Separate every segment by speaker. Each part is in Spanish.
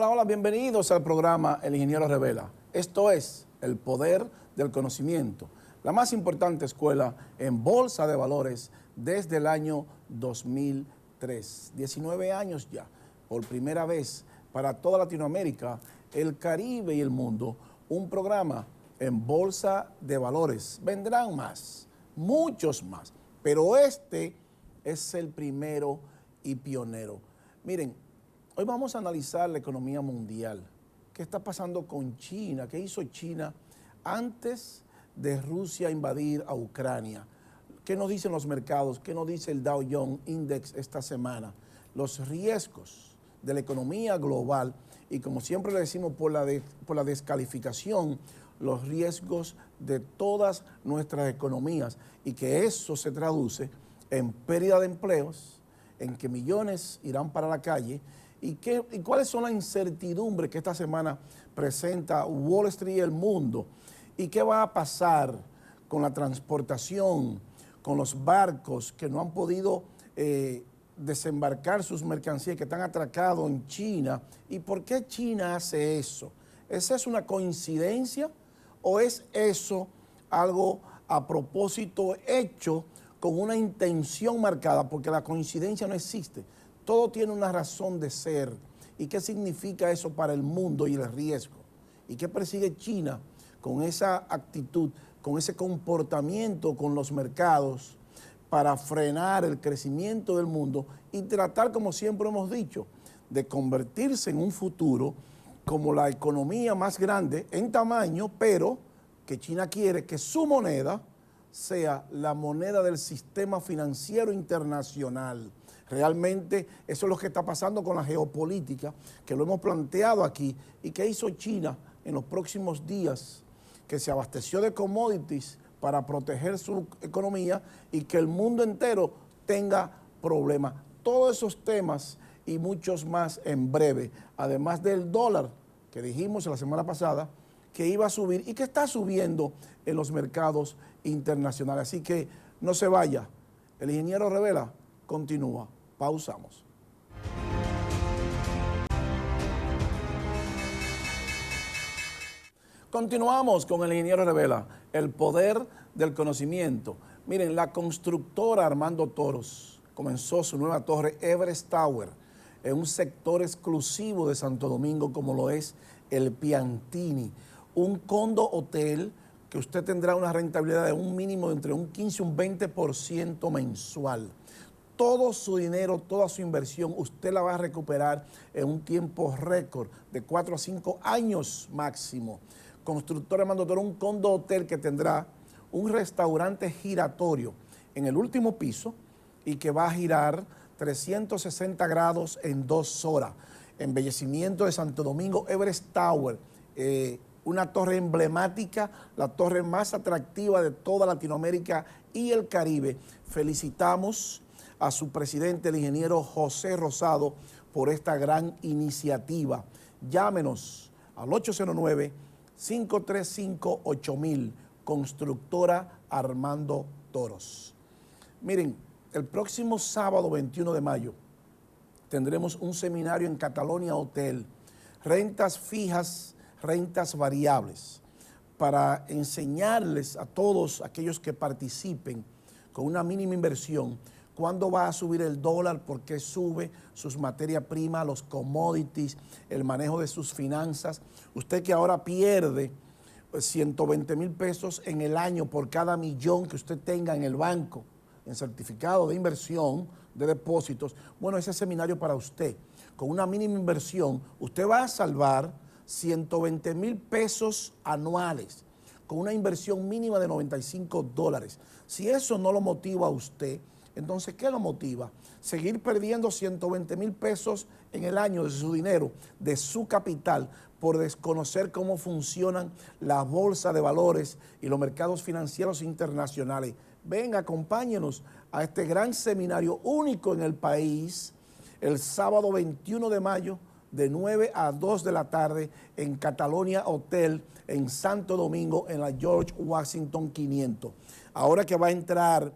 Speaker 1: Hola, hola, bienvenidos al programa El Ingeniero Revela. Esto es el poder del conocimiento, la más importante escuela en bolsa de valores desde el año 2003. 19 años ya, por primera vez para toda Latinoamérica, el Caribe y el mundo, un programa en bolsa de valores. Vendrán más, muchos más, pero este es el primero y pionero. Miren, hoy vamos a analizar la economía mundial. ¿Qué está pasando con China? ¿Qué hizo China antes de Rusia invadir a Ucrania? ¿Qué nos dicen los mercados? ¿Qué nos dice el Dow Jones Index esta semana? Los riesgos de la economía global y, como siempre le decimos, por la descalificación, los riesgos de todas nuestras economías, y que eso se traduce en pérdida de empleos, en que millones irán para la calle. ¿Y cuáles son las incertidumbres que esta semana presenta Wall Street y el mundo? ¿Y qué va a pasar con la transportación, con los barcos que no han podido desembarcar sus mercancías, que están atracados en China? ¿Y por qué China hace eso? ¿Es eso una coincidencia o es eso algo a propósito hecho con una intención marcada? Porque la coincidencia no existe. Todo tiene una razón de ser. ¿Y qué significa eso para el mundo y el riesgo? ¿Y qué persigue China con esa actitud, con ese comportamiento con los mercados para frenar el crecimiento del mundo y tratar, como siempre hemos dicho, de convertirse en un futuro como la economía más grande en tamaño, pero que China quiere que su moneda sea la moneda del sistema financiero internacional? Realmente eso es lo que está pasando con la geopolítica, que lo hemos planteado aquí. ¿Y qué hizo China en los próximos días? Que se abasteció de commodities para proteger su economía y que el mundo entero tenga problemas. Todos esos temas y muchos más en breve, además del dólar que dijimos la semana pasada que iba a subir y que está subiendo en los mercados internacionales. Así que no se vaya. El Ingeniero Revela continúa. Pausamos. Continuamos con el Ingeniero Revela, el poder del conocimiento. Miren, la constructora Armando Toros comenzó su nueva torre Everest Tower en un sector exclusivo de Santo Domingo, como lo es el Piantini, un condo hotel que usted tendrá una rentabilidad de un mínimo de entre un 15 y un 20% mensual. Todo su dinero, toda su inversión, usted la va a recuperar en un tiempo récord de 4 a 5 años máximo. Constructora Armando Toros, un condo hotel que tendrá un restaurante giratorio en el último piso y que va a girar 360 grados en 2 horas. Embellecimiento de Santo Domingo, Everest Tower, una torre emblemática, la torre más atractiva de toda Latinoamérica y el Caribe. Felicitamos a su presidente, el ingeniero José Rosado, por esta gran iniciativa. Llámenos al 809-535-8000, Constructora Armando Toros. Miren, el próximo sábado 21 de mayo tendremos un seminario en Catalonia Hotel, rentas fijas, rentas variables, para enseñarles a todos aquellos que participen con una mínima inversión cuándo va a subir el dólar, por qué sube, sus materias primas, los commodities, el manejo de sus finanzas. Usted que ahora pierde 120,000 pesos en el año por cada millón que usted tenga en el banco, en certificado de inversión, de depósitos, bueno, ese seminario para usted. Con una mínima inversión, usted va a salvar 120,000 pesos anuales, con una inversión mínima de $95. Si eso no lo motiva a usted, entonces, ¿qué lo motiva? Seguir perdiendo 120,000 pesos en el año de su dinero, de su capital, por desconocer cómo funcionan la bolsa de valores y los mercados financieros internacionales. Venga, acompáñenos a este gran seminario único en el país, el sábado 21 de mayo, de 9 a 2 de la tarde, en Catalonia Hotel, en Santo Domingo, en la George Washington 500. Ahora que va a entrar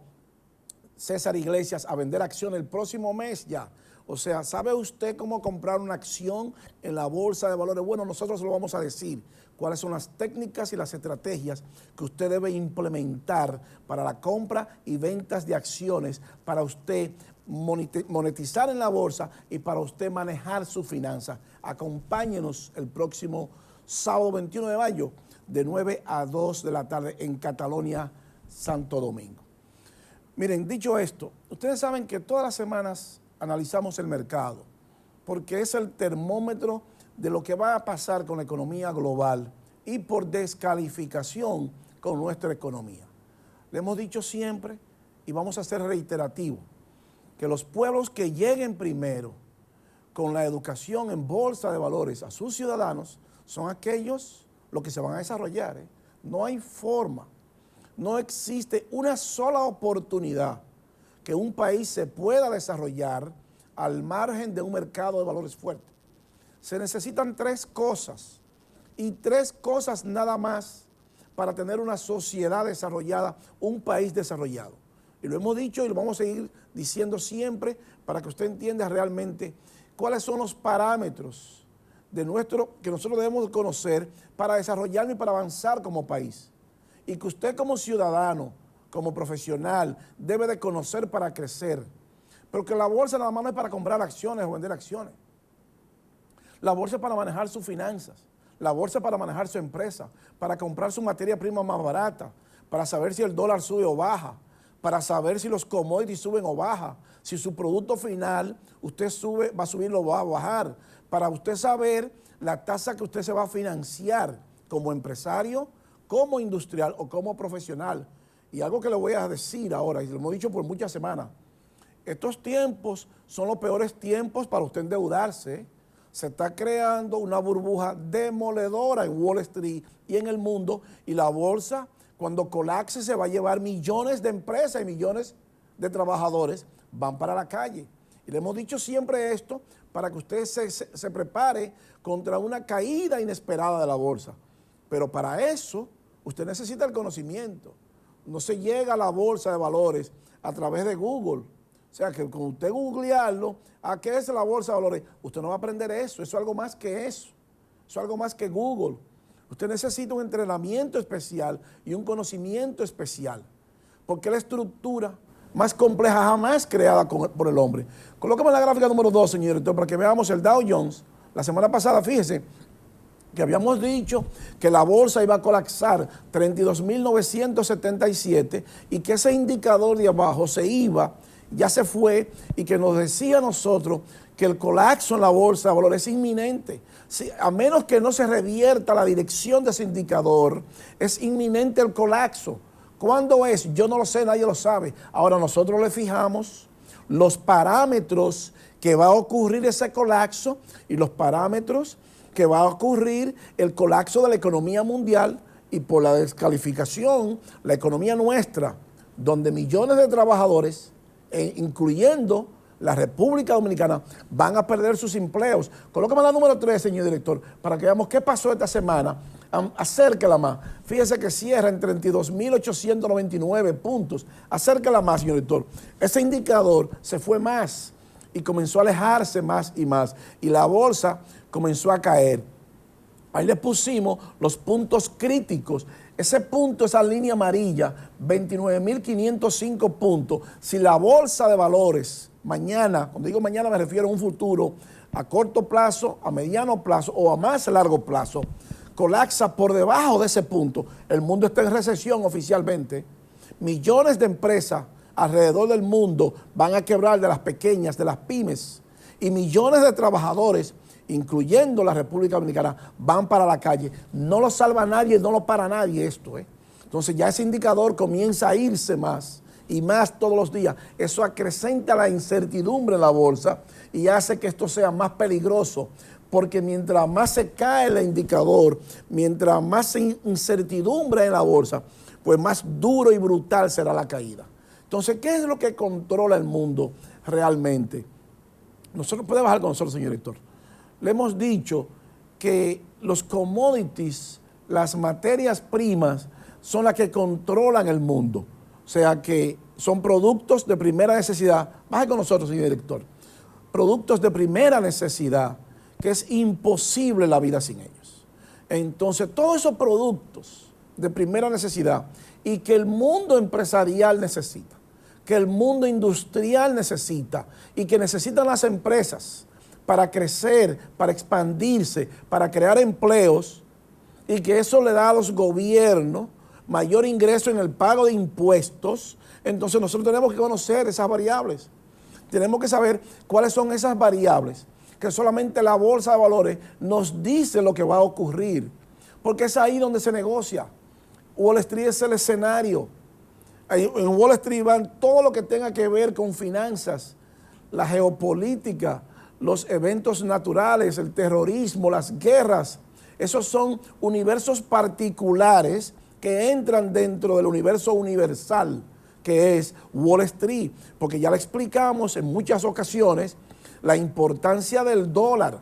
Speaker 1: César Iglesias a vender acciones el próximo mes ya, O sea, ¿sabe usted cómo comprar una acción en la bolsa de valores? Bueno, nosotros lo vamos a decir. Cuáles son las técnicas y las estrategias que usted debe implementar para la compra y ventas de acciones, para usted monetizar en la bolsa y para usted manejar su finanza. Acompáñenos el próximo sábado 21 de mayo de 9 a 2 de la tarde en Catalonia, Santo Domingo. Miren, dicho esto, ustedes saben que todas las semanas analizamos el mercado porque es el termómetro de lo que va a pasar con la economía global y por descalificación con nuestra economía. Le hemos dicho siempre y vamos a ser reiterativos que los pueblos que lleguen primero con la educación en bolsa de valores a sus ciudadanos son aquellos los que se van a desarrollar. No hay forma, no existe una sola oportunidad que un país se pueda desarrollar al margen de un mercado de valores fuerte. Se necesitan tres cosas y tres cosas nada más para tener una sociedad desarrollada, un país desarrollado. Y lo hemos dicho y lo vamos a seguir diciendo siempre para que usted entienda realmente cuáles son los parámetros de que nosotros debemos conocer para desarrollarnos y para avanzar como país. Y que usted como ciudadano, como profesional, debe de conocer para crecer. Pero que la bolsa nada más no es para comprar acciones o vender acciones. La bolsa es para manejar sus finanzas, la bolsa es para manejar su empresa, para comprar su materia prima más barata, para saber si el dólar sube o baja, para saber si los commodities suben o bajan, si su producto final usted va a subir o va a bajar, para usted saber la tasa que usted se va a financiar como empresario, como industrial o como profesional. Y algo que le voy a decir ahora, y lo hemos dicho por muchas semanas, estos tiempos son los peores tiempos para usted endeudarse. Se está creando una burbuja demoledora en Wall Street y en el mundo, y la bolsa, cuando colapse, se va a llevar millones de empresas y millones de trabajadores van para la calle. Y le hemos dicho siempre esto para que usted se prepare contra una caída inesperada de la bolsa. Pero para eso, usted necesita el conocimiento. No se llega a la bolsa de valores a través de Google. O sea, que con usted googlearlo, ¿a qué es la bolsa de valores? Usted no va a aprender eso es algo más que eso. Eso es algo más que Google. Usted necesita un entrenamiento especial y un conocimiento especial, porque es la estructura más compleja jamás creada por el hombre. Colócame la gráfica número 2, señor director, para que veamos el Dow Jones. La semana pasada, fíjese, que habíamos dicho que la bolsa iba a colapsar 32.977 y que ese indicador de abajo se iba, ya se fue, y que nos decía a nosotros que el colapso en la bolsa de valores es inminente. A menos que no se revierta la dirección de ese indicador, es inminente el colapso. ¿Cuándo es? Yo no lo sé, nadie lo sabe. Ahora nosotros le fijamos los parámetros que va a ocurrir ese colapso y los parámetros que va a ocurrir el colapso de la economía mundial, y por la descalificación, la economía nuestra, donde millones de trabajadores, incluyendo la República Dominicana, van a perder sus empleos. Colócame la número 3, señor director, para que veamos qué pasó esta semana. Acérquela más. Fíjese que cierra en 32.899 puntos. Acérquela más, señor director. Ese indicador se fue más y comenzó a alejarse más y más. Y la bolsa comenzó a caer. Ahí le pusimos los puntos críticos. Ese punto, esa línea amarilla, 29.505 puntos. Si la bolsa de valores mañana, cuando digo mañana me refiero a un futuro a corto plazo, a mediano plazo o a más largo plazo, colapsa por debajo de ese punto, el mundo está en recesión oficialmente. Millones de empresas alrededor del mundo van a quebrar, de las pequeñas, de las pymes, y millones de trabajadores, incluyendo la República Dominicana, van para la calle. No lo salva nadie, no lo para nadie esto. Entonces ya ese indicador comienza a irse más y más todos los días. Eso acrecenta la incertidumbre en la bolsa y hace que esto sea más peligroso, porque mientras más se cae el indicador, mientras más incertidumbre en la bolsa, pues más duro y brutal será la caída. Entonces, ¿qué es lo que controla el mundo realmente? Nosotros podemos bajar con nosotros, señor director. Le hemos dicho que los commodities, las materias primas, son las que controlan el mundo. O sea que son productos de primera necesidad. Baje con nosotros, señor director. productos de primera necesidad, que es imposible la vida sin ellos. Entonces, todos esos productos de primera necesidad y que el mundo empresarial necesita, que el mundo industrial necesita y que necesitan las empresas para crecer, para expandirse, para crear empleos, y que eso le da a los gobiernos mayor ingreso en el pago de impuestos. Entonces nosotros tenemos que conocer esas variables. Tenemos que saber cuáles son esas variables que solamente la bolsa de valores nos dice lo que va a ocurrir, porque es ahí donde se negocia. Wall Street es el escenario. En Wall Street van todo lo que tenga que ver con finanzas, la geopolítica, los eventos naturales, el terrorismo, las guerras. Esos son universos particulares que entran dentro del universo universal, que es Wall Street, porque ya le explicamos en muchas ocasiones la importancia del dólar.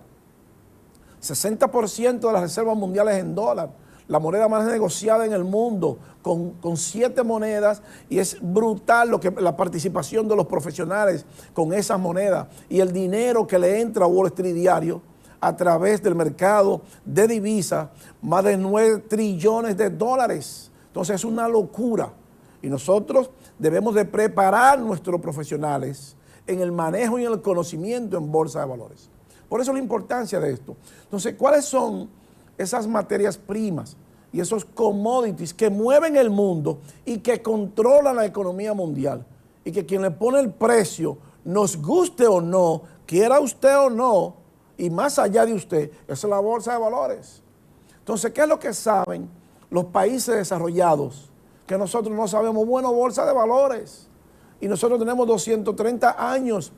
Speaker 1: 60% de las reservas mundiales en dólar, la moneda más negociada en el mundo, con 7 monedas, y es brutal la participación de los profesionales con esas monedas y el dinero que le entra a Wall Street diario a través del mercado de divisas, más de 9 trillones de dólares. Entonces es una locura, y nosotros debemos de preparar a nuestros profesionales en el manejo y en el conocimiento en bolsa de valores. Por eso la importancia de esto. Entonces, ¿cuáles son esas materias primas y esos commodities que mueven el mundo y que controlan la economía mundial? Y que quien le pone el precio, nos guste o no, quiera usted o no, y más allá de usted, es la bolsa de valores. Entonces, ¿qué es lo que saben los países desarrollados que nosotros no sabemos? Bueno, bolsa de valores. Y nosotros tenemos 230 años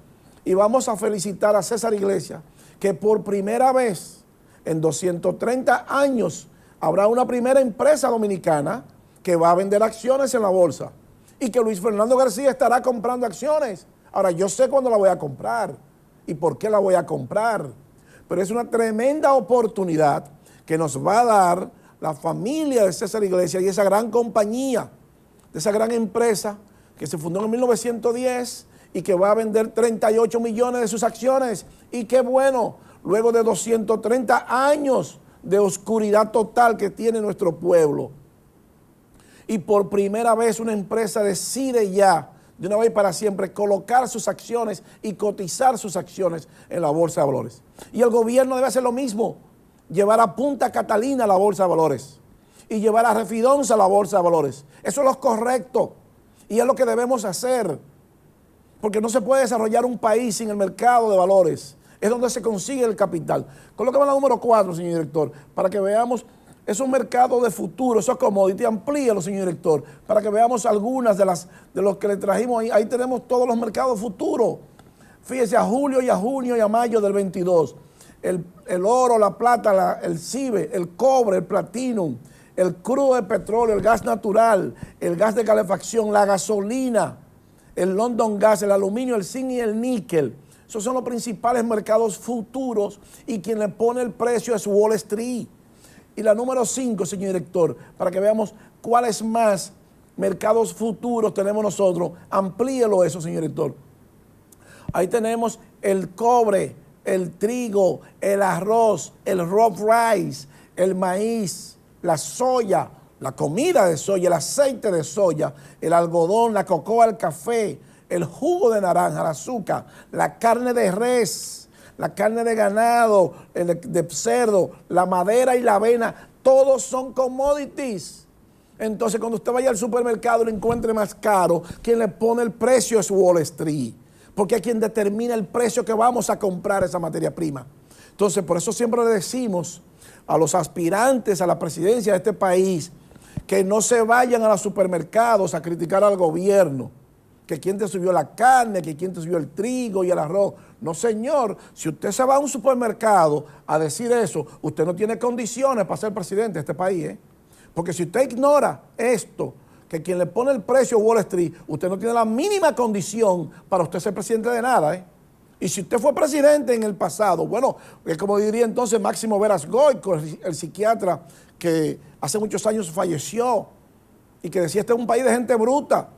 Speaker 1: y vamos a felicitar a César Iglesias, que por primera vez en 230 años habrá una primera empresa dominicana que va a vender acciones en la bolsa, y que Luis Fernando García estará comprando acciones. Ahora, yo sé cuándo la voy a comprar y por qué la voy a comprar, pero es una tremenda oportunidad que nos va a dar la familia de César Iglesias y esa gran compañía, de esa gran empresa que se fundó en 1910 y que va a vender 38 millones de sus acciones. Y qué bueno, luego de 230 años de oscuridad total que tiene nuestro pueblo. Y por primera vez una empresa decide ya, de una vez para siempre, colocar sus acciones y cotizar sus acciones en la bolsa de valores. Y el gobierno debe hacer lo mismo, llevar a Punta Catalina a la bolsa de valores y llevar a Refidonza a la bolsa de valores. Eso es lo correcto y es lo que debemos hacer, porque no se puede desarrollar un país sin el mercado de valores. Es donde se consigue el capital. Colócame la número 4, señor director, para que veamos esos mercados de futuro, esos commodities. Amplíalo, señor director, para que veamos algunas de los que le trajimos ahí. Ahí tenemos todos los mercados futuros. Fíjese, a julio y a junio y a mayo del 22. El oro, la plata, el cibe, el cobre, el platinum, el crudo de petróleo, el gas natural, el gas de calefacción, la gasolina, el London Gas, el aluminio, el zinc y el níquel. Esos son los principales mercados futuros y quien le pone el precio es Wall Street. Y la número 5, señor director, para que veamos cuáles más mercados futuros tenemos nosotros. Amplíelo eso, señor director. Ahí tenemos el cobre, el trigo, el arroz, el rough rice, el maíz, la soya, la comida de soya, el aceite de soya, el algodón, la cocoa, el café, el jugo de naranja, el azúcar, la carne de res, la carne de ganado, de cerdo, la madera y la avena, todos son commodities. Entonces, cuando usted vaya al supermercado y lo encuentre más caro, quien le pone el precio es Wall Street, porque es quien determina el precio que vamos a comprar esa materia prima. Entonces, por eso siempre le decimos a los aspirantes a la presidencia de este país que no se vayan a los supermercados a criticar al gobierno, que quién te subió la carne, que quién te subió el trigo y el arroz. No, señor, si usted se va a un supermercado a decir eso, usted no tiene condiciones para ser presidente de este país, ¿eh? Porque si usted ignora esto, que quien le pone el precio a Wall Street, usted no tiene la mínima condición para usted ser presidente de nada, ¿eh? Y si usted fue presidente en el pasado, bueno, como diría entonces Máximo Veras Goico, el psiquiatra que hace muchos años falleció y que decía, este es un país de gente bruta.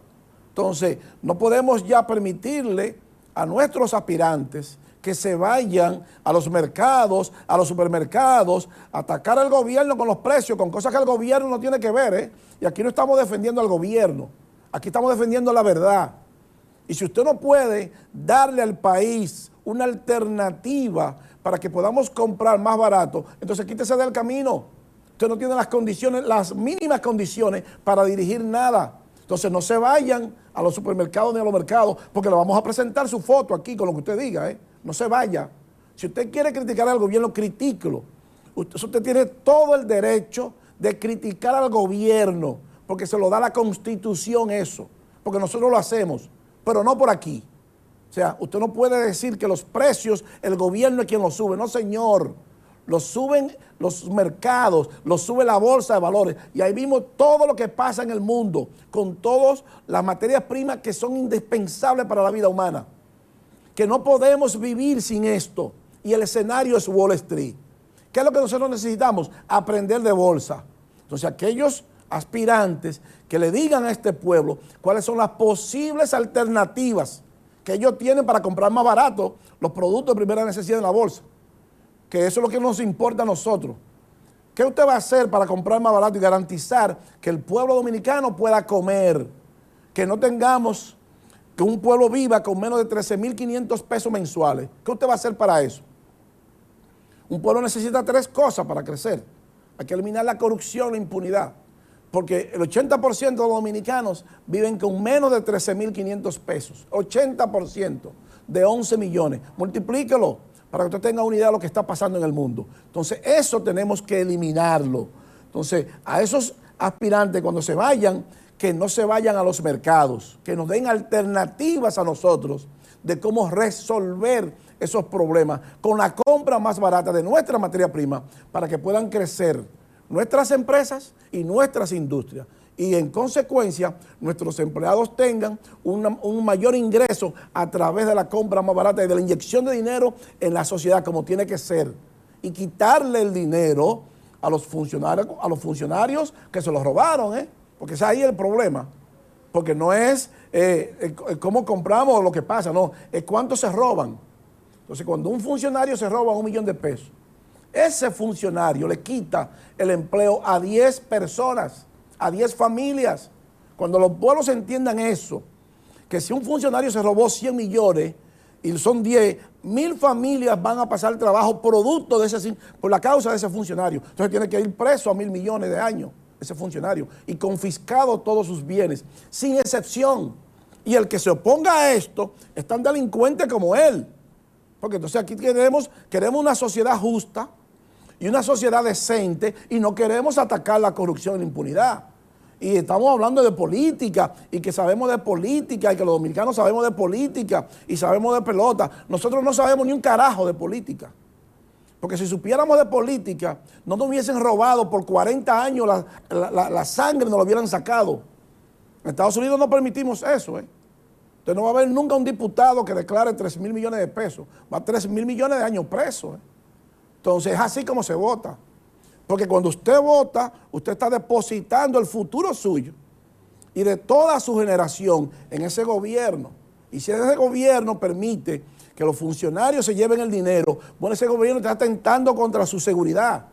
Speaker 1: Entonces, no podemos ya permitirle a nuestros aspirantes que se vayan a los mercados, a los supermercados, a atacar al gobierno con los precios, con cosas que el gobierno no tiene que ver, ¿eh? Y aquí no estamos defendiendo al gobierno, aquí estamos defendiendo la verdad. Y si usted no puede darle al país una alternativa para que podamos comprar más barato, entonces quítese del camino. Usted no tiene las condiciones, las mínimas condiciones para dirigir nada. Entonces no se vayan a los supermercados ni a los mercados, porque le vamos a presentar su foto aquí con lo que usted diga, ¿eh? No se vaya. Si usted quiere criticar al gobierno, critíquelo. Usted tiene todo el derecho de criticar al gobierno, porque se lo da la Constitución eso, porque nosotros lo hacemos, pero no por aquí. O sea, usted no puede decir que los precios, el gobierno es quien los sube. No, señor. Los suben los mercados, los sube la bolsa de valores. Y ahí vimos todo lo que pasa en el mundo, con todas las materias primas que son indispensables para la vida humana. Que no podemos vivir sin esto. Y el escenario es Wall Street. ¿Qué es lo que nosotros necesitamos? Aprender de bolsa. Entonces, aquellos aspirantes que le digan a este pueblo cuáles son las posibles alternativas que ellos tienen para comprar más barato los productos de primera necesidad en la bolsa. Que eso es lo que nos importa a nosotros. ¿Qué usted va a hacer para comprar más barato y garantizar que el pueblo dominicano pueda comer? Que no tengamos, que un pueblo viva con menos de 13.500 pesos mensuales. ¿Qué usted va a hacer para eso? Un pueblo necesita 3 cosas para crecer. Hay que eliminar la corrupción, la impunidad. Porque el 80% de los dominicanos viven con menos de 13.500 pesos. 80% de 11 millones. Multiplíquelo para que usted tenga una idea de lo que está pasando en el mundo. Entonces, eso tenemos que eliminarlo. Entonces, a esos aspirantes, cuando se vayan, que no se vayan a los mercados, que nos den alternativas a nosotros de cómo resolver esos problemas con la compra más barata de nuestra materia prima para que puedan crecer nuestras empresas y nuestras industrias. Y en consecuencia, nuestros empleados tengan un mayor ingreso a través de la compra más barata y de la inyección de dinero en la sociedad como tiene que ser. Y quitarle el dinero a los funcionarios que se los robaron, ¿eh? Porque es ahí el problema. Porque no es cómo compramos lo que pasa, no, es cuánto se roban. Entonces, cuando un funcionario se roba 1 millón de pesos, ese funcionario le quita el empleo a 10 personas, a 10 familias. Cuando los pueblos entiendan eso, que si un funcionario se robó 100 millones y son 10, 1.000 familias van a pasar trabajo producto de ese, por la causa de ese funcionario. Entonces tiene que ir preso a 1.000 millones de años ese funcionario y confiscado todos sus bienes, sin excepción. Y el que se oponga a esto es tan delincuente como él. Porque entonces aquí queremos una sociedad justa y una sociedad decente y no queremos atacar la corrupción y la impunidad. Y estamos hablando de política y que sabemos de política y que los dominicanos sabemos de política y sabemos de pelota. Nosotros no sabemos ni un carajo de política. Porque si supiéramos de política, no nos hubiesen robado por 40 años la sangre, nos lo hubieran sacado. En Estados Unidos no permitimos eso, ¿eh? Entonces no va a haber nunca un diputado que declare 3.000 millones de pesos. Va a 3.000 millones de años preso, ¿eh? Entonces es así como se vota. Porque cuando usted vota, usted está depositando el futuro suyo y de toda su generación en ese gobierno. Y si ese gobierno permite que los funcionarios se lleven el dinero, bueno, ese gobierno está atentando contra su seguridad,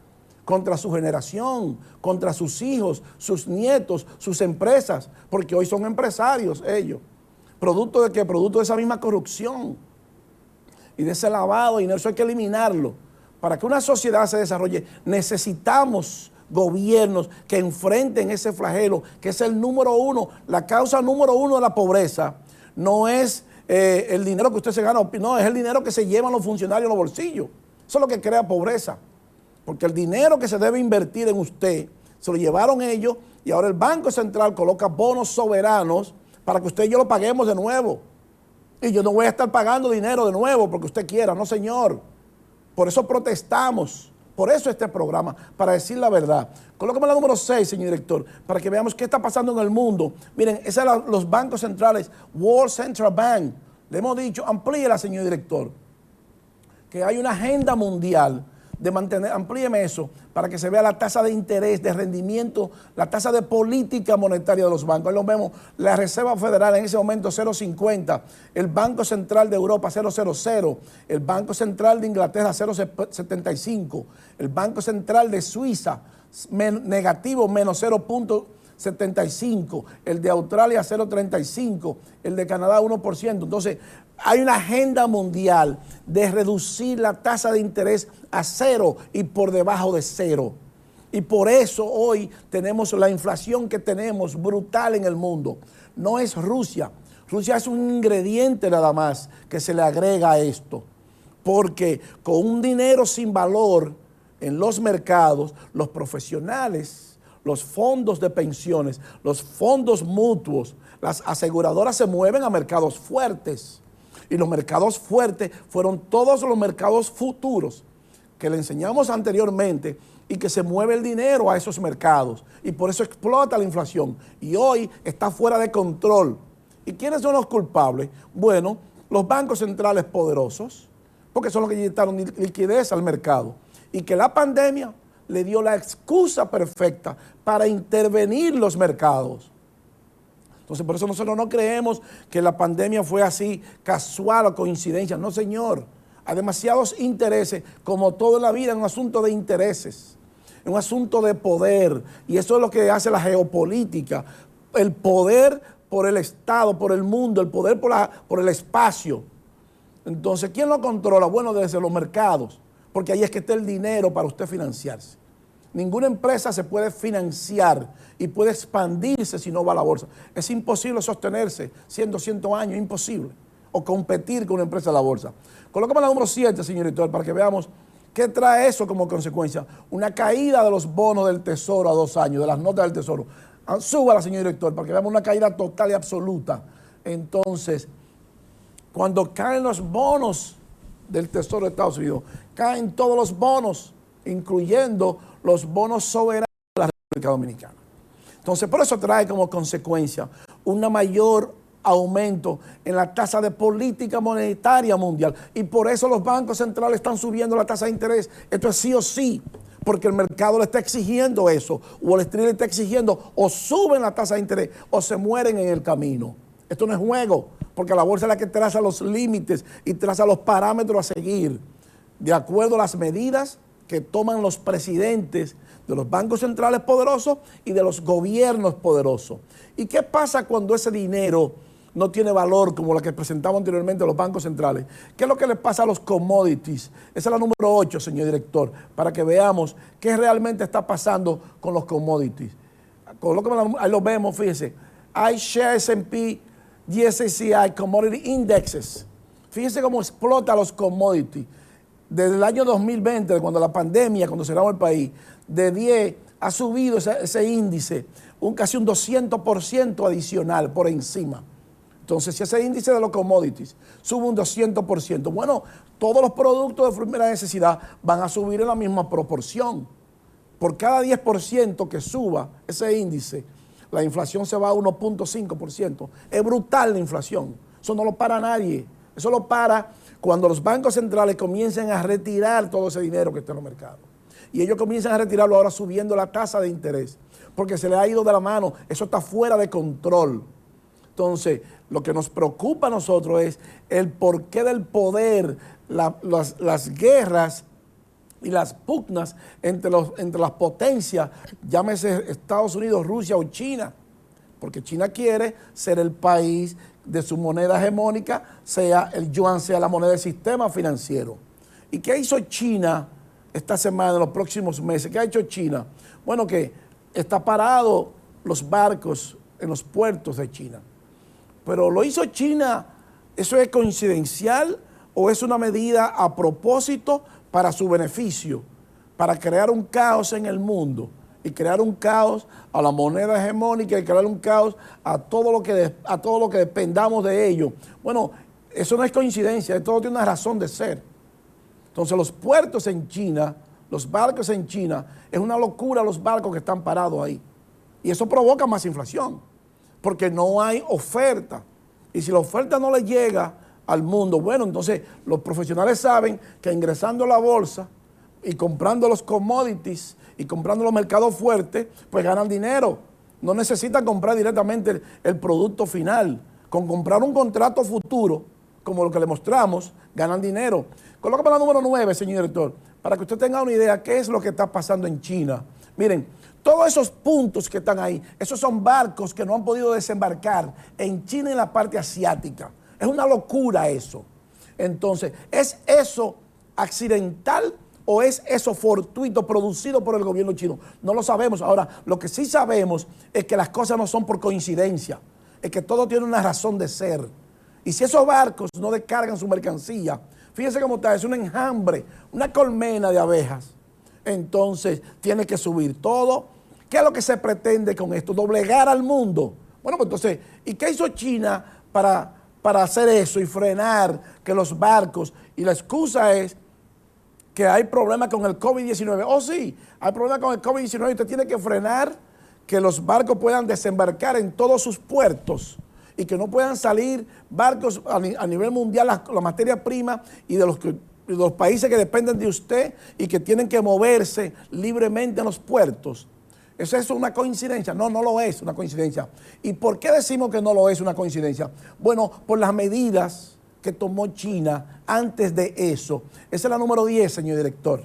Speaker 1: contra su generación, contra sus hijos, sus nietos, sus empresas, porque hoy son empresarios ellos. ¿Producto de qué? Producto de esa misma corrupción y de ese lavado de dinero. Eso hay que eliminarlo. Para que una sociedad se desarrolle, necesitamos gobiernos que enfrenten ese flagelo, que es el número 1, la causa número 1 de la pobreza. No es el dinero que usted se gana, no, es el dinero que se llevan los funcionarios en los bolsillos. Eso es lo que crea pobreza. Porque el dinero que se debe invertir en usted, se lo llevaron ellos y ahora el Banco Central coloca bonos soberanos para que usted y yo lo paguemos de nuevo. Y yo no voy a estar pagando dinero de nuevo porque usted quiera, no señor. Por eso protestamos, por eso este programa, para decir la verdad. Colóqueme la número 6, señor director, para que veamos qué está pasando en el mundo. Miren, esos son los bancos centrales, World Central Bank. Le hemos dicho, amplíela, señor director, que hay una agenda mundial de mantener, amplíeme eso, para que se vea la tasa de interés, de rendimiento, la tasa de política monetaria de los bancos. Ahí lo vemos, la Reserva Federal en ese momento 0,50, el Banco Central de Europa 0,00, el Banco Central de Inglaterra 0,75, el Banco Central de Suiza negativo menos 0,75, el de Australia 0,35, el de Canadá 1%. Entonces, hay una agenda mundial de reducir la tasa de interés a cero y por debajo de cero. Y por eso hoy tenemos la inflación que tenemos brutal en el mundo. No es Rusia. Rusia es un ingrediente nada más que se le agrega a esto. Porque con un dinero sin valor en los mercados, los profesionales, los fondos de pensiones, los fondos mutuos, las aseguradoras se mueven a mercados fuertes. Y los mercados fuertes fueron todos los mercados futuros que le enseñamos anteriormente y que se mueve el dinero a esos mercados. Y por eso explota la inflación. Y hoy está fuera de control. ¿Y quiénes son los culpables? Bueno, los bancos centrales poderosos, porque son los que inyectaron liquidez al mercado. Y que la pandemia le dio la excusa perfecta para intervenir los mercados. Entonces, por eso nosotros no creemos que la pandemia fue así casual o coincidencia. No, señor. Hay demasiados intereses, como todo en la vida, es un asunto de intereses, es un asunto de poder. Y eso es lo que hace la geopolítica. El poder por el Estado, por el mundo, el poder por el espacio. Entonces, ¿quién lo controla? Bueno, desde los mercados, porque ahí es que está el dinero para usted financiarse. Ninguna empresa se puede financiar y puede expandirse si no va a la bolsa. Es imposible sostenerse 100, 200 años, imposible. O competir con una empresa de la bolsa. Colócame la número 7, señor editor, para que veamos qué trae eso como consecuencia. Una caída de los bonos del Tesoro a 2 años, de las notas del Tesoro. Súbala, señor director, para que veamos una caída total y absoluta. Entonces, cuando caen los bonos del Tesoro de Estados Unidos, caen todos los bonos, incluyendo los bonos soberanos de la República Dominicana. Entonces, por eso trae como consecuencia una mayor aumento en la tasa de política monetaria mundial. Y por eso los bancos centrales están subiendo la tasa de interés. Esto es sí o sí, porque el mercado le está exigiendo eso. Wall Street le está exigiendo, o suben la tasa de interés o se mueren en el camino. Esto no es juego, porque la bolsa es la que traza los límites y traza los parámetros a seguir, de acuerdo a las medidas que toman los presidentes de los bancos centrales poderosos y de los gobiernos poderosos. ¿Y qué pasa cuando ese dinero no tiene valor como la que presentaba anteriormente los bancos centrales? ¿Qué es lo que le pasa a los commodities? Esa es la número 8, señor director, para que veamos qué realmente está pasando con los commodities. Ahí lo vemos, fíjese. iShares S&P DXY Commodity Indexes. Fíjese cómo explota los commodities. Desde el año 2020, cuando la pandemia, cuando cerramos el país, de 10 ha subido ese índice casi un 200% adicional por encima. Entonces, si ese índice de los commodities sube un 200%, bueno, todos los productos de primera necesidad van a subir en la misma proporción. Por cada 10% que suba ese índice, la inflación se va a 1.5%. Es brutal la inflación. Eso no lo para nadie. Eso lo para cuando los bancos centrales comiencen a retirar todo ese dinero que está en los mercados. Y ellos comienzan a retirarlo ahora subiendo la tasa de interés, porque se le ha ido de la mano. Eso está fuera de control. Entonces, lo que nos preocupa a nosotros es el porqué del poder, las guerras y las pugnas entre las potencias, llámese Estados Unidos, Rusia o China, porque China quiere ser el país de su moneda hegemónica, sea el yuan, sea la moneda del sistema financiero. ¿Y qué hizo China esta semana, en los próximos meses? ¿Qué ha hecho China? Bueno, que está parado los barcos en los puertos de China. Pero lo hizo China, ¿eso es coincidencial o es una medida a propósito para su beneficio, para crear un caos en el mundo y crear un caos a la moneda hegemónica y crear un caos a todo lo que dependamos de ello? Bueno, eso no es coincidencia, todo tiene una razón de ser. Entonces los puertos en China, los barcos en China, es una locura los barcos que están parados ahí. Y eso provoca más inflación, porque no hay oferta. Y si la oferta no le llega al mundo, bueno, entonces los profesionales saben que ingresando a la bolsa y comprando los commodities y comprando los mercados fuertes, pues ganan dinero. No necesitan comprar directamente el producto final. Con comprar un contrato futuro, como lo que le mostramos, ganan dinero. Colócame la número 9, señor director, para que usted tenga una idea qué es lo que está pasando en China. Miren, todos esos puntos que están ahí, esos son barcos que no han podido desembarcar en China y en la parte asiática. Es una locura eso. Entonces, ¿es eso accidental o es eso fortuito producido por el gobierno chino? No lo sabemos. Ahora, lo que sí sabemos es que las cosas no son por coincidencia, es que todo tiene una razón de ser. Y si esos barcos no descargan su mercancía, fíjense cómo está, es un enjambre, una colmena de abejas. Entonces, tiene que subir todo. ¿Qué es lo que se pretende con esto? Doblegar al mundo. Bueno, pues entonces, ¿y qué hizo China para hacer eso y frenar que los barcos? Y la excusa es que hay problemas con el COVID-19. Oh, sí, hay problemas con el COVID-19 y usted tiene que frenar que los barcos puedan desembarcar en todos sus puertos y que no puedan salir barcos a nivel mundial, la materia prima y de los países que dependen de usted y que tienen que moverse libremente en los puertos. ¿Es eso una coincidencia? No, no lo es una coincidencia. ¿Y por qué decimos que no lo es una coincidencia? Bueno, por las medidas que tomó China antes de eso. Esa es la número 10, señor director.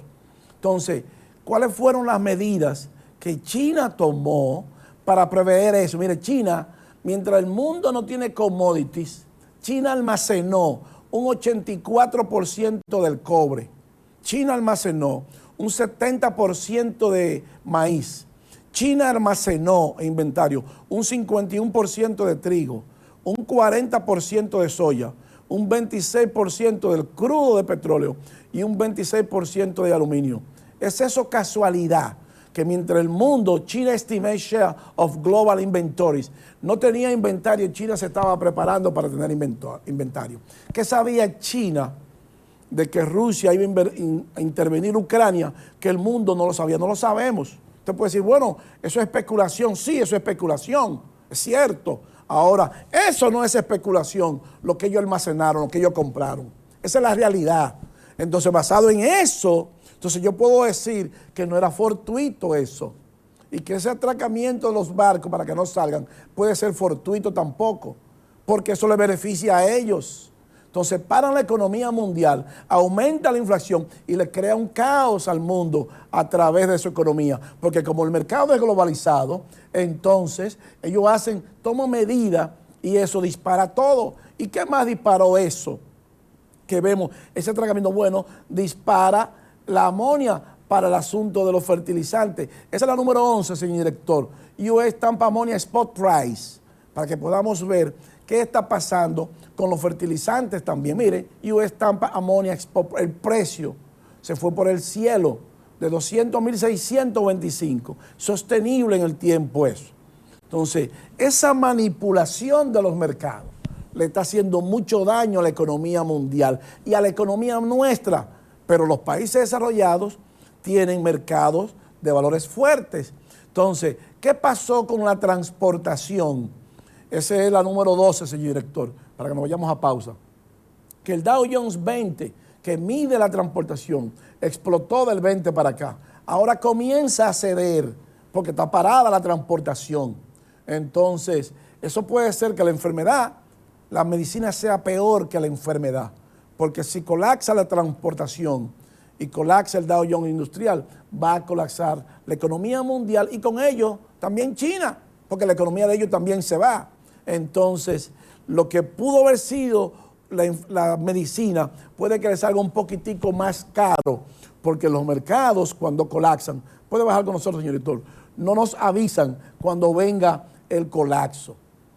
Speaker 1: Entonces, ¿cuáles fueron las medidas que China tomó para prever eso? Mire, China, mientras el mundo no tiene commodities, China almacenó un 84% del cobre. China almacenó un 70% de maíz. China almacenó en inventario un 51% de trigo, un 40% de soya, un 26% del crudo de petróleo y un 26% de aluminio. ¿Es eso casualidad? Que mientras el mundo, China Estimate Share of Global Inventories, no tenía inventario, China se estaba preparando para tener inventario. ¿Qué sabía China de que Rusia iba a intervenir en Ucrania, que el mundo no lo sabía? No lo sabemos. Usted puede decir, bueno, eso es especulación. Sí, eso es especulación, es cierto. Ahora, eso no es especulación, lo que ellos almacenaron, lo que ellos compraron. Esa es la realidad. Entonces, basado en eso, entonces yo puedo decir que no era fortuito eso. Y que ese atracamiento de los barcos para que no salgan puede ser fortuito tampoco, porque eso les beneficia a ellos. Entonces paran la economía mundial, aumenta la inflación y le crea un caos al mundo a través de su economía. Porque como el mercado es globalizado, entonces ellos toman medidas y eso dispara todo. ¿Y qué más disparó eso? Que vemos, ese atracamiento, bueno, dispara la amonia para el asunto de los fertilizantes. Esa es la número 11, señor director. US Tampa Ammonia Spot Price, para que podamos ver qué está pasando con los fertilizantes también. Mire, US Tampa Ammonia Spot, el precio se fue por el cielo de 200.625, sostenible en el tiempo eso. Entonces, esa manipulación de los mercados le está haciendo mucho daño a la economía mundial y a la economía nuestra, pero los países desarrollados tienen mercados de valores fuertes. Entonces, ¿qué pasó con la transportación? Esa es la número 12, señor director, para que nos vayamos a pausa. Que el Dow Jones 20, que mide la transportación, explotó del 20 para acá. Ahora comienza a ceder, porque está parada la transportación. Entonces, eso puede ser que la enfermedad, la medicina sea peor que la enfermedad, porque si colapsa la transportación y colapsa el Dow Jones industrial, va a colapsar la economía mundial y con ello también China, porque la economía de ellos también se va. Entonces, lo que pudo haber sido la medicina puede que les salga un poquitico más caro, porque los mercados cuando colapsan, puede bajar con nosotros, señor director, no nos avisan cuando venga el colapso.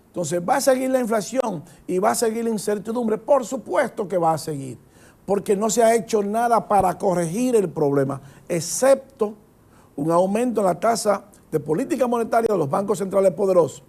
Speaker 1: Entonces, ¿va a seguir la inflación y va a seguir la incertidumbre? Por supuesto que va a seguir, porque no se ha hecho nada para corregir el problema, excepto un aumento en la tasa de política monetaria de los bancos centrales poderosos,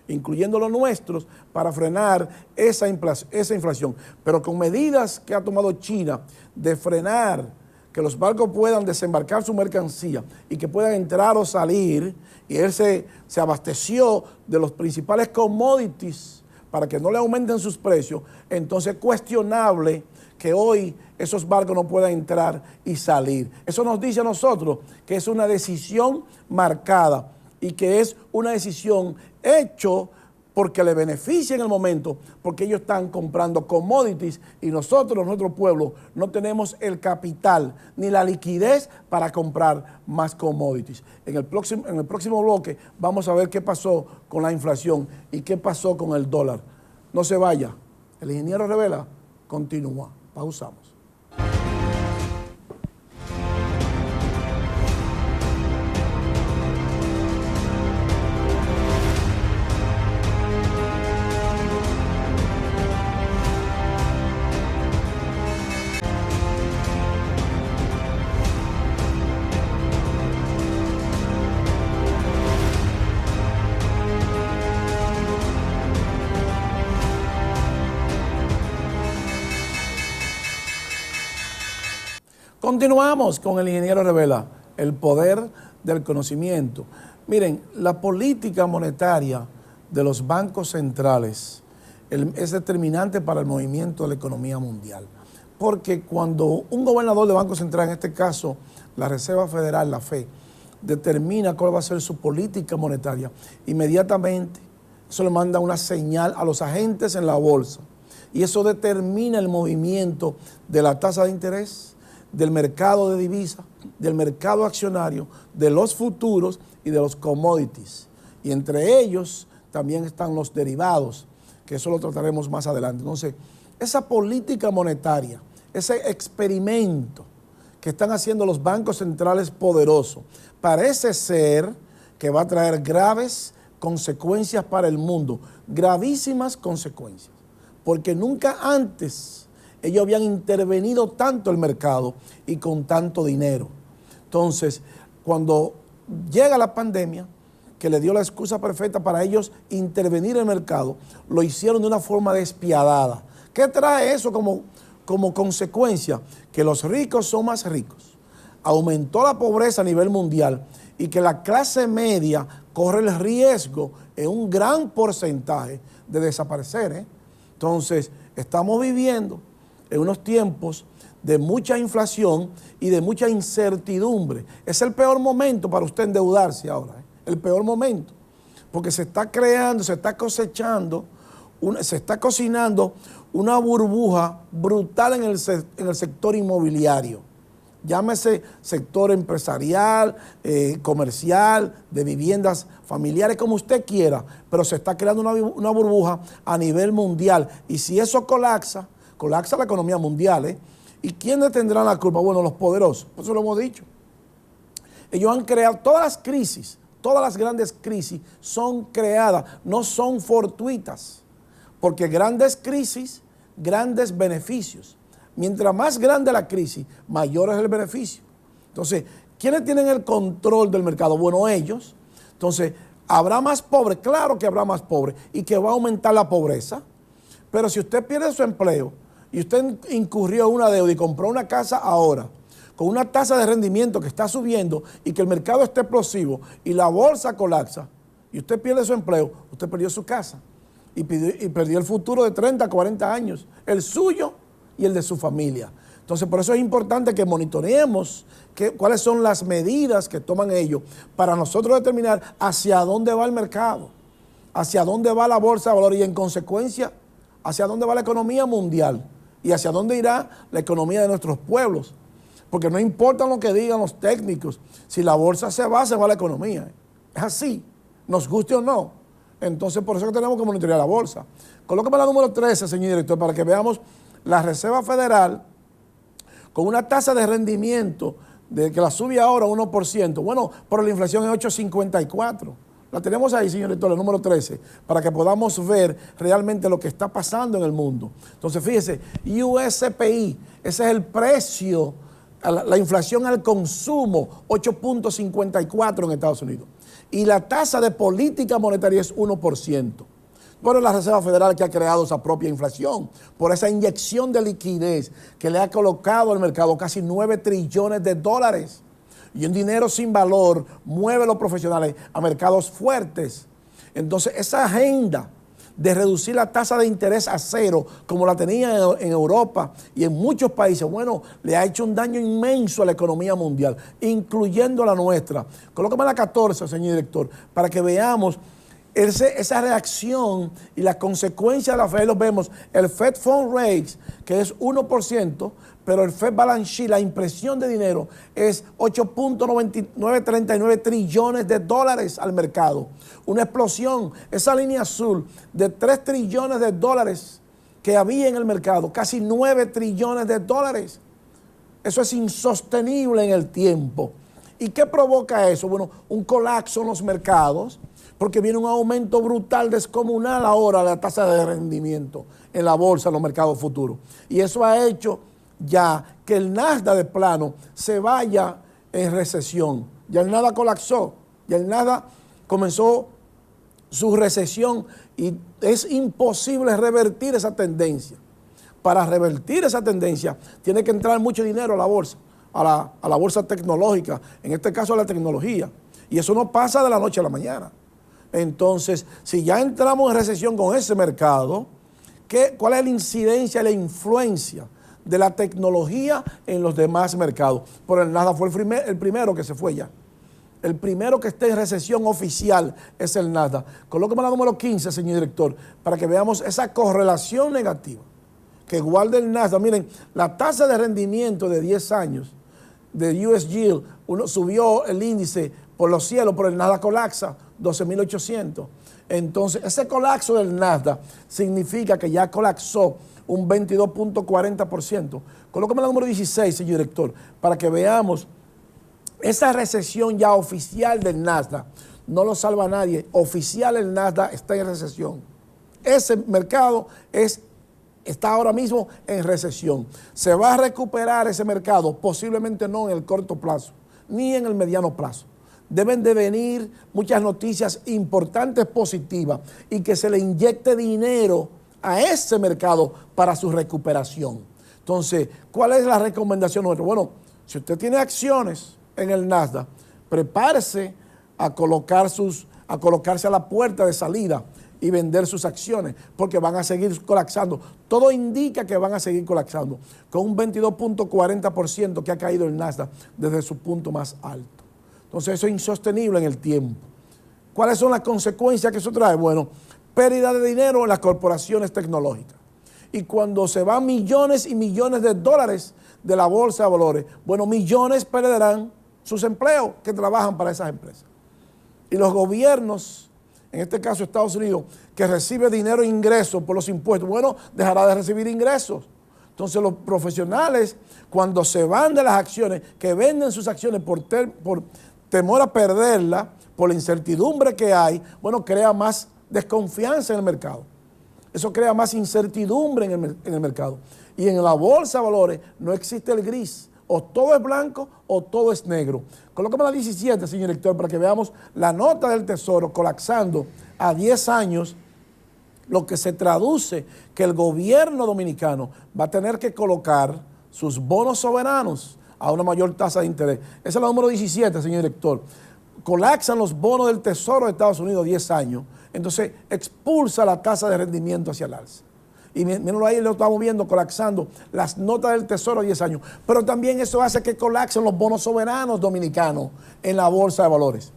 Speaker 1: incluyendo los nuestros, para frenar esa inflación. Pero con medidas que ha tomado China de frenar que los barcos puedan desembarcar su mercancía y que puedan entrar o salir, y él se abasteció de los principales commodities para que no le aumenten sus precios, entonces es cuestionable que hoy esos barcos no puedan entrar y salir. Eso nos dice a nosotros que es una decisión marcada y que es una decisión hecho porque le beneficia en el momento, porque ellos están comprando commodities y nosotros, nuestro pueblo, no tenemos el capital ni la liquidez para comprar más commodities. En el próximo bloque vamos a ver qué pasó con la inflación y qué pasó con el dólar. No se vaya. El ingeniero Revela continúa. Pausamos. Continuamos con el ingeniero Revela, el poder del conocimiento. Miren, la política monetaria de los bancos centrales es determinante para el movimiento de la economía mundial. Porque cuando un gobernador de Banco Central, en este caso la Reserva Federal, la FED, determina cuál va a ser su política monetaria, inmediatamente eso le manda una señal a los agentes en la bolsa. Y eso determina el movimiento de la tasa de interés, del mercado de divisas, del mercado accionario, de los futuros y de los commodities. Y entre ellos también están los derivados, que eso lo trataremos más adelante. Entonces, esa política monetaria, ese experimento que están haciendo los bancos centrales poderosos, parece ser que va a traer graves consecuencias para el mundo, gravísimas consecuencias, porque nunca antes ellos habían intervenido tanto el mercado y con tanto dinero. Entonces, cuando llega la pandemia, que le dio la excusa perfecta para ellos intervenir en el mercado, lo hicieron de una forma despiadada. ¿Qué trae eso como consecuencia? Que los ricos son más ricos, aumentó la pobreza a nivel mundial y que la clase media corre el riesgo en un gran porcentaje de desaparecer. Entonces, estamos viviendo en unos tiempos de mucha inflación y de mucha incertidumbre. Es el peor momento para usted endeudarse ahora, el peor momento, porque se está creando, se está cosechando, se está cocinando una burbuja brutal en el sector inmobiliario. Llámese sector empresarial, comercial, de viviendas familiares, como usted quiera, pero se está creando una burbuja a nivel mundial. Y si eso colapsa la economía mundial. ¿Y quiénes tendrán la culpa? Bueno, los poderosos, por eso lo hemos dicho. Ellos han creado todas las crisis, todas las grandes crisis son creadas, no son fortuitas, porque grandes crisis, grandes beneficios. Mientras más grande la crisis, mayor es el beneficio. Entonces, ¿quiénes tienen el control del mercado? Bueno, ellos. Entonces, ¿habrá más pobres? Claro que habrá más pobres y que va a aumentar la pobreza. Pero si usted pierde su empleo y usted incurrió en una deuda y compró una casa ahora, con una tasa de rendimiento que está subiendo y que el mercado está explosivo y la bolsa colapsa y usted pierde su empleo, usted perdió su casa y perdió el futuro de 30, 40 años, el suyo y el de su familia. Entonces, por eso es importante que monitoreemos cuáles son las medidas que toman ellos para nosotros determinar hacia dónde va el mercado, hacia dónde va la bolsa de valores y en consecuencia hacia dónde va la economía mundial y hacia dónde irá la economía de nuestros pueblos. Porque no importa lo que digan los técnicos, si la bolsa se va la economía. Es así, nos guste o no. Entonces, por eso que tenemos que monitorear la bolsa. Colóqueme la número 13, señor director, para que veamos la Reserva Federal con una tasa de rendimiento de que la sube ahora 1%. Bueno, pero la inflación es 8.54. La tenemos ahí, señor director, el número 13, para que podamos ver realmente lo que está pasando en el mundo. Entonces, fíjese, USPI, ese es el precio, la inflación al consumo, 8.54 en Estados Unidos. Y la tasa de política monetaria es 1%. Bueno, la Reserva Federal que ha creado esa propia inflación, por esa inyección de liquidez que le ha colocado al mercado casi 9 trillones de dólares. Y un dinero sin valor mueve a los profesionales a mercados fuertes. Entonces, esa agenda de reducir la tasa de interés a cero, como la tenía en Europa y en muchos países, bueno, le ha hecho un daño inmenso a la economía mundial, incluyendo la nuestra. Colócame la 14, señor director, para que veamos esa reacción y la consecuencia de la Fed. Los vemos, el Fed Fund Rate, que es 1%, pero el Fed Balance Sheet, la impresión de dinero, es 8.939 trillones de dólares al mercado. Una explosión, esa línea azul de 3 trillones de dólares que había en el mercado, casi 9 trillones de dólares. Eso es insostenible en el tiempo. ¿Y qué provoca eso? Bueno, un colapso en los mercados, porque viene un aumento brutal, descomunal ahora de la tasa de rendimiento en la bolsa, en los mercados futuros. Y eso ha hecho ya que el Nasdaq de plano se vaya en recesión. Ya el Nasdaq colapsó, ya el Nasdaq comenzó su recesión y es imposible revertir esa tendencia. Para revertir esa tendencia tiene que entrar mucho dinero a la bolsa, a la bolsa tecnológica, en este caso a la tecnología. Y eso no pasa de la noche a la mañana. Entonces, si ya entramos en recesión con ese mercado, ¿cuál es la incidencia, la influencia de la tecnología en los demás mercados? Por el Nasdaq fue el primero que se fue ya. El primero que está en recesión oficial es el Nasdaq. Colóqueme la número 15, señor director, para que veamos esa correlación negativa que guarda el Nasdaq. Miren, la tasa de rendimiento de 10 años de US Yield, subió el índice por los cielos, pero el Nasdaq colapsa, 12.800. Entonces, ese colapso del Nasdaq significa que ya colapsó un 22.40%. Colócame la número 16, señor director, para que veamos esa recesión ya oficial del Nasdaq. No lo salva nadie. Oficial, el Nasdaq está en recesión. Ese mercado está ahora mismo en recesión. ¿Se va a recuperar ese mercado? Posiblemente no en el corto plazo, ni en el mediano plazo. Deben de venir muchas noticias importantes, positivas, y que se le inyecte dinero a ese mercado para su recuperación. Entonces, ¿cuál es la recomendación nuestra? Bueno, si usted tiene acciones en el Nasdaq, prepárese a colocarse a la puerta de salida y vender sus acciones, porque van a seguir colapsando. Todo indica que van a seguir colapsando, con un 22.40% que ha caído el Nasdaq desde su punto más alto. Entonces eso es insostenible en el tiempo. ¿Cuáles son las consecuencias que eso trae? Bueno, pérdida de dinero en las corporaciones tecnológicas. Y cuando se van millones y millones de dólares de la bolsa de valores, bueno, millones perderán sus empleos que trabajan para esas empresas. Y los gobiernos, en este caso Estados Unidos, que recibe dinero e ingresos por los impuestos, bueno, dejará de recibir ingresos. Entonces los profesionales, cuando se van de las acciones, que venden sus acciones por temor a perderla, por la incertidumbre que hay, bueno, crea más desconfianza en el mercado. Eso crea más incertidumbre en el mercado. Y en la bolsa de valores no existe el gris. O todo es blanco o todo es negro. Colócame la 17, señor director, para que veamos la nota del Tesoro colapsando a 10 años, lo que se traduce que el gobierno dominicano va a tener que colocar sus bonos soberanos a una mayor tasa de interés. Esa es la número 17, señor director. Colapsan los bonos del Tesoro de Estados Unidos 10 años, entonces expulsa la tasa de rendimiento hacia el alza. Y mírenlo ahí, lo estamos viendo colapsando las notas del Tesoro a 10 años. Pero también eso hace que colapsen los bonos soberanos dominicanos en la bolsa de valores.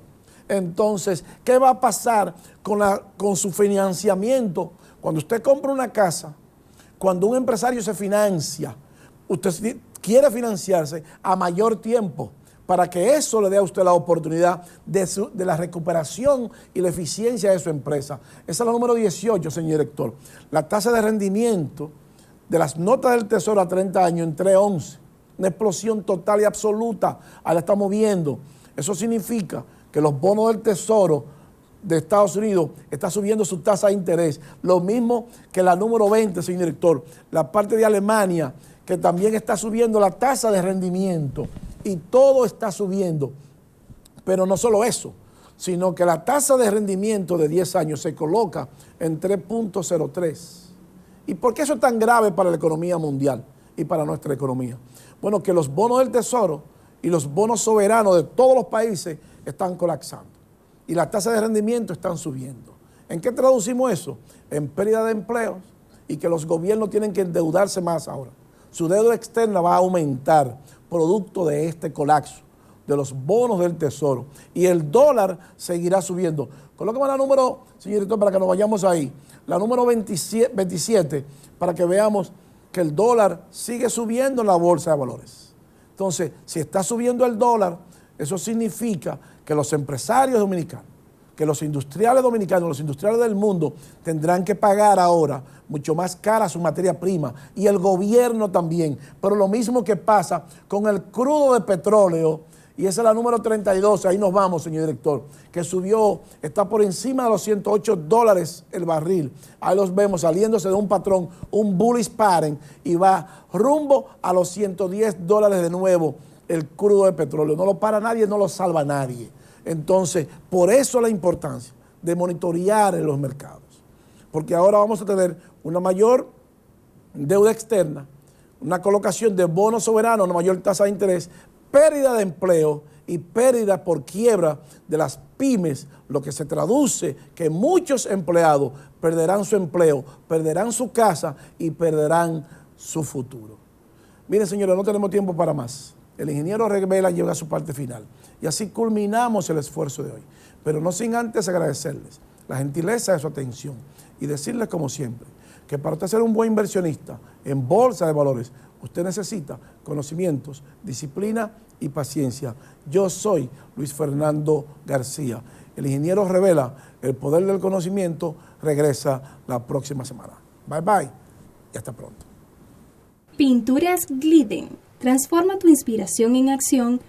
Speaker 1: Entonces, ¿qué va a pasar con su financiamiento? Cuando usted compra una casa, cuando un empresario se financia, usted quiere financiarse a mayor tiempo para que eso le dé a usted la oportunidad de la recuperación y la eficiencia de su empresa. Esa es la número 18, señor director. La tasa de rendimiento de las notas del Tesoro a 30 años en 3.11. Una explosión total y absoluta. Ahí la estamos viendo. Eso significa que los bonos del Tesoro de Estados Unidos está subiendo su tasa de interés. Lo mismo que la número 20, señor director. La parte de Alemania, que también está subiendo la tasa de rendimiento. Y todo está subiendo. Pero no solo eso, sino que la tasa de rendimiento de 10 años se coloca en 3.03. ¿Y por qué eso es tan grave para la economía mundial y para nuestra economía? Bueno, que los bonos del Tesoro y los bonos soberanos de todos los países están colapsando. Y las tasas de rendimiento están subiendo. ¿En qué traducimos eso? En pérdida de empleos y que los gobiernos tienen que endeudarse más ahora. Su deuda externa va a aumentar producto de este colapso, de los bonos del tesoro. Y el dólar seguirá subiendo. Colóqueme la número, señor director, para que nos vayamos ahí. La número 27 para que veamos que el dólar sigue subiendo en la bolsa de valores. Entonces, si está subiendo el dólar, eso significa que los empresarios dominicanos, que los industriales dominicanos, los industriales del mundo tendrán que pagar ahora mucho más cara su materia prima y el gobierno también. Pero lo mismo que pasa con el crudo de petróleo, y esa es la número 32, ahí nos vamos, señor director, que subió, está por encima de los $108 el barril. Ahí los vemos saliéndose de un patrón, un bullish pattern, y va rumbo a los $110 de nuevo el crudo de petróleo. No lo para nadie, no lo salva nadie. Entonces, por eso la importancia de monitorear en los mercados. Porque ahora vamos a tener una mayor deuda externa, una colocación de bonos soberanos, una mayor tasa de interés, pérdida de empleo y pérdida por quiebra de las pymes, lo que se traduce que muchos empleados perderán su empleo, perderán su casa y perderán su futuro. Miren, señores, no tenemos tiempo para más. El ingeniero Revela llega a su parte final y así culminamos el esfuerzo de hoy. Pero no sin antes agradecerles la gentileza de su atención y decirles, como siempre, que para usted ser un buen inversionista en bolsa de valores, usted necesita conocimientos, disciplina y paciencia. Yo soy Luis Fernando García. El ingeniero Revela, el poder del conocimiento, regresa la próxima semana. Bye bye y hasta pronto.
Speaker 2: Pinturas Glidden. Transforma tu inspiración en acción